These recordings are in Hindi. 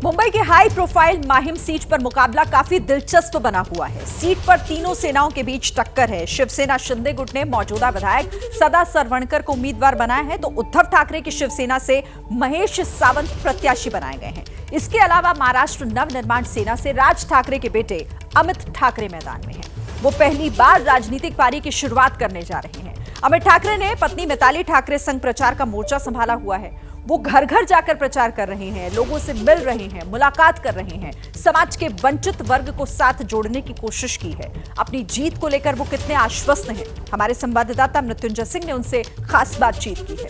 मुंबई के हाई प्रोफाइल माहिम सीट पर मुकाबला काफी दिलचस्प बना हुआ है। सीट पर तीनों सेनाओं के बीच टक्कर है। शिवसेना शिंदे गुट ने मौजूदा विधायक सदा सरवणकर को उम्मीदवार बनाया है, तो उद्धव ठाकरे की शिवसेना से महेश सावंत प्रत्याशी बनाए गए हैं। इसके अलावा महाराष्ट्र नवनिर्माण सेना से राज ठाकरे के बेटे अमित ठाकरे मैदान में हैं। वो पहली बार राजनीतिक पारी की शुरुआत करने जा रहे हैं। अमित ठाकरे ने पत्नी मिताली ठाकरे संग प्रचार का मोर्चा संभाला हुआ है। वो घर घर जाकर प्रचार कर रहे हैं, लोगों से मिल रहे हैं, मुलाकात कर रहे हैं, समाज के वंचित वर्ग को साथ जोड़ने की कोशिश की है। अपनी जीत को लेकर वो कितने आश्वस्त हैं, हमारे संवाददाता मृत्युंजय सिंह ने उनसे खास बातचीत की है।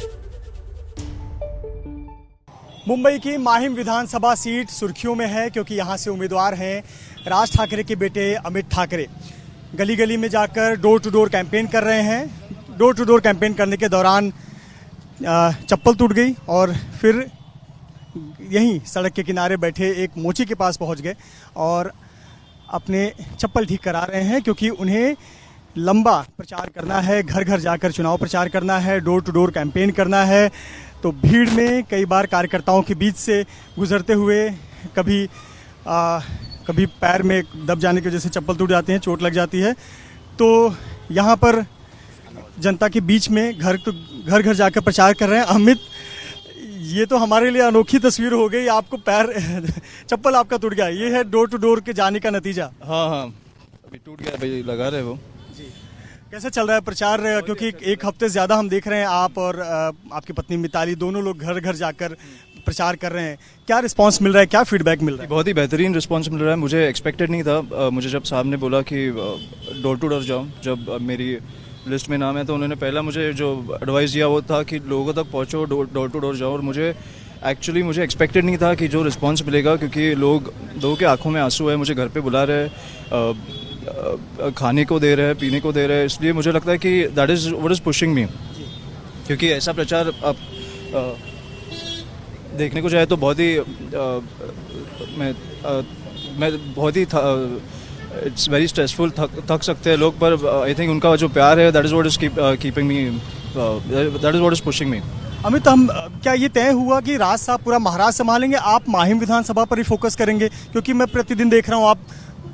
मुंबई की माहिम विधानसभा सीट सुर्खियों में है, क्योंकि यहां से उम्मीदवार हैं राज ठाकरे के बेटे अमित ठाकरे। गली गली में जाकर डोर टू डोर कैंपेन कर रहे हैं। डोर टू डोर कैंपेन करने के दौरान चप्पल टूट गई और फिर यहीं सड़क के किनारे बैठे एक मोची के पास पहुंच गए और अपने चप्पल ठीक करा रहे हैं, क्योंकि उन्हें लंबा प्रचार करना है, घर घर जाकर चुनाव प्रचार करना है, डोर टू डोर कैंपेन करना है। तो भीड़ में कई बार कार्यकर्ताओं के बीच से गुजरते हुए कभी पैर में दब जाने की वजह से चप्पल टूट जाती है, चोट लग जाती है। तो यहाँ पर जनता के बीच में घर घर जाकर प्रचार कर रहे हैं अमित। ये तो हमारे लिए अनोखी तस्वीर हो गई। आपको पैर चप्पल आपका टूट गया, ये है डोर टू डोर के जाने का नतीजा। हाँ अभी टूट गया भाई, लगा रहे वो जी। कैसे चल रहा है प्रचार? क्योंकि एक हफ्ते से ज़्यादा हम देख रहे हैं आप और आपकी पत्नी मिताली दोनों लोग घर घर जाकर प्रचार कर रहे हैं। क्या रिस्पांस मिल रहा है, क्या फीडबैक मिल रहा है? बहुत ही बेहतरीन रिस्पांस मिल रहा है। मुझे एक्सपेक्टेड नहीं था। मुझे जब साहब ने बोला कि डोर टू डोर जाओ, जब मेरी लिस्ट में नाम है, तो उन्होंने पहला मुझे जो एडवाइस दिया वो था कि लोगों तक पहुंचो, डोर टू डोर जाओ। और मुझे एक्सपेक्टेड नहीं था कि जो रिस्पांस मिलेगा, क्योंकि लोगों के आंखों में आंसू है। मुझे घर पे बुला रहे हैं, खाने को दे रहे हैं, पीने को दे रहे हैं। इसलिए मुझे लगता है कि that is what is pushing me, क्योंकि ऐसा प्रचार अब देखने को जाए तो बहुत ही मैं बहुत ही इट्स वेरी स्ट्रेसफुल। थक सकते हैं लोग, पर आई थिंक उनका जो प्यार है that is what is keeping me, that is what is pushing me. Amit, क्या ये तय हुआ कि राज साहब पूरा महाराष्ट्र संभालेंगे, आप माहिम विधानसभा पर ही फोकस करेंगे? क्योंकि मैं प्रतिदिन देख रहा हूँ आप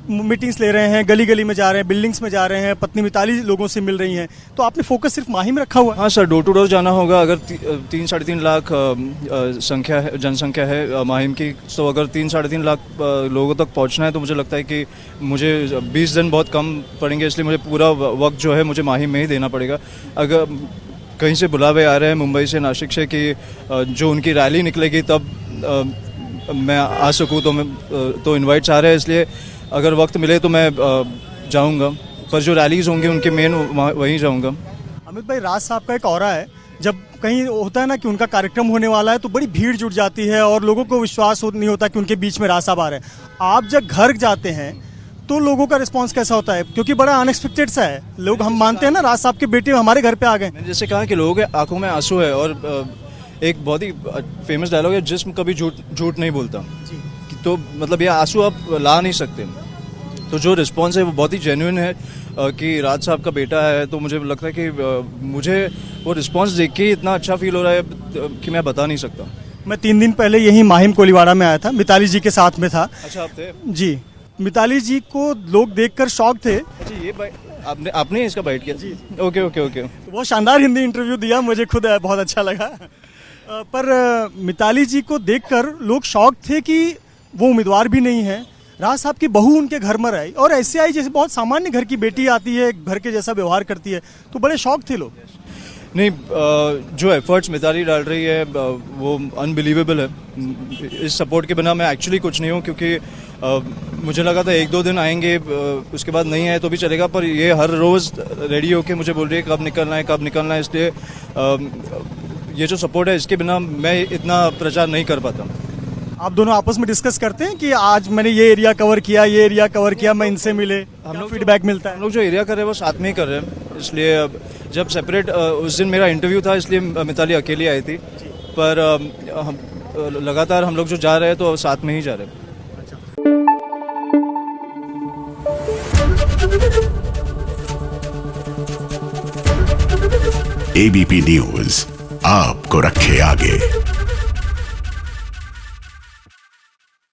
मीटिंग्स ले रहे हैं, गली गली में जा रहे हैं, बिल्डिंग्स में जा रहे हैं, पत्नी मिताली लोगों से मिल रही हैं, तो आपने फोकस सिर्फ माहिम रखा हुआ है? हाँ सर, डोर टू डोर जाना होगा। अगर 3-3.5 लाख जनसंख्या है माहिम की, तो अगर 3-3.5 लाख लोगों तक पहुँचना है, तो मुझे लगता है कि मुझे 20 दिन बहुत कम पड़ेंगे। इसलिए मुझे पूरा वक्त जो है मुझे माहिम में ही देना पड़ेगा। अगर कहीं से बुलावे आ रहे हैं मुंबई से, नासिक से, कि जो उनकी रैली निकलेगी तब मैं आ सकूँ, तो इन्वाइट्स आ रहे हैं। इसलिए अगर वक्त मिले तो मैं जाऊंगा, पर जो रैलीज़ होंगी उनके मेन वहीं जाऊंगा। अमित भाई, राज साहब का एक ऑरा है, जब कहीं होता है ना कि उनका कार्यक्रम होने वाला है तो बड़ी भीड़ जुट जाती है और लोगों को विश्वास नहीं होता कि उनके बीच में राज साहब आ रहे हैं। आप जब घर जाते हैं तो लोगों का रिस्पांस कैसा होता है? क्योंकि बड़ा अनएक्सपेक्टेड सा है। लोग, हम मानते हैं ना राज साहब के बेटे हमारे घर पे आ गए। मैंने जैसे कहा कि लोगों के आंखों में आंसू है, और एक बहुत ही फेमस डायलॉग है, जिस्म कभी झूठ नहीं बोलता। तो मतलब ये आंसू आप ला नहीं सकते। तो जो रिस्पांस है वो बहुत ही जेन्युइन है कि राज साहब का बेटा है। तो मुझे लगता है कि मुझे वो रिस्पांस देख के इतना अच्छा फील हो रहा है कि मैं बता नहीं सकता। मैं 3 दिन पहले यही माहिम कोलीवाड़ा में आया था, मिताली जी के साथ में था। अच्छा, आप थे? जी। मिताली जी को लोग देखकर शॉक थे। अच्छा, ये आपने इसका बाइट किया? जी। ओके। वो शानदार हिंदी इंटरव्यू दिया, मुझे खुद बहुत अच्छा लगा। पर मिताली जी को देखकर लोग शॉक थे कि वो उम्मीदवार भी नहीं है, राज साहब की बहू उनके घर में आई, और ऐसे आई जैसे बहुत सामान्य घर की बेटी आती है, घर के जैसा व्यवहार करती है। तो बड़े शौक थे लोग। नहीं, जो एफर्ट्स मिताली डाल रही है वो अनबिलीवेबल है। इस सपोर्ट के बिना मैं एक्चुअली कुछ नहीं हूँ, क्योंकि मुझे लगा था 1-2 दिन आएंगे, उसके बाद नहीं आए तो भी चलेगा, पर ये हर रोज़ रेडी होके मुझे बोल रही है कब निकलना है। इसलिए ये जो सपोर्ट है, इसके बिना मैं इतना प्रचार नहीं कर पाता। आप दोनों आपस में डिस्कस करते हैं कि आज मैंने ये एरिया कवर किया, मैं इनसे मिले, हम लोग फीडबैक मिलता है? हम लोग जो एरिया कर रहे हैं वो साथ में ही कर रहे हैं। इसलिए जब सेपरेट उस दिन मेरा इंटरव्यू था, इसलिए मिताली अकेली आई थी, पर हम लगातार हम लोग जो जा रहे हैं तो साथ में ही जा रहे हैं। ABP न्यूज़ आपको रखे आगे।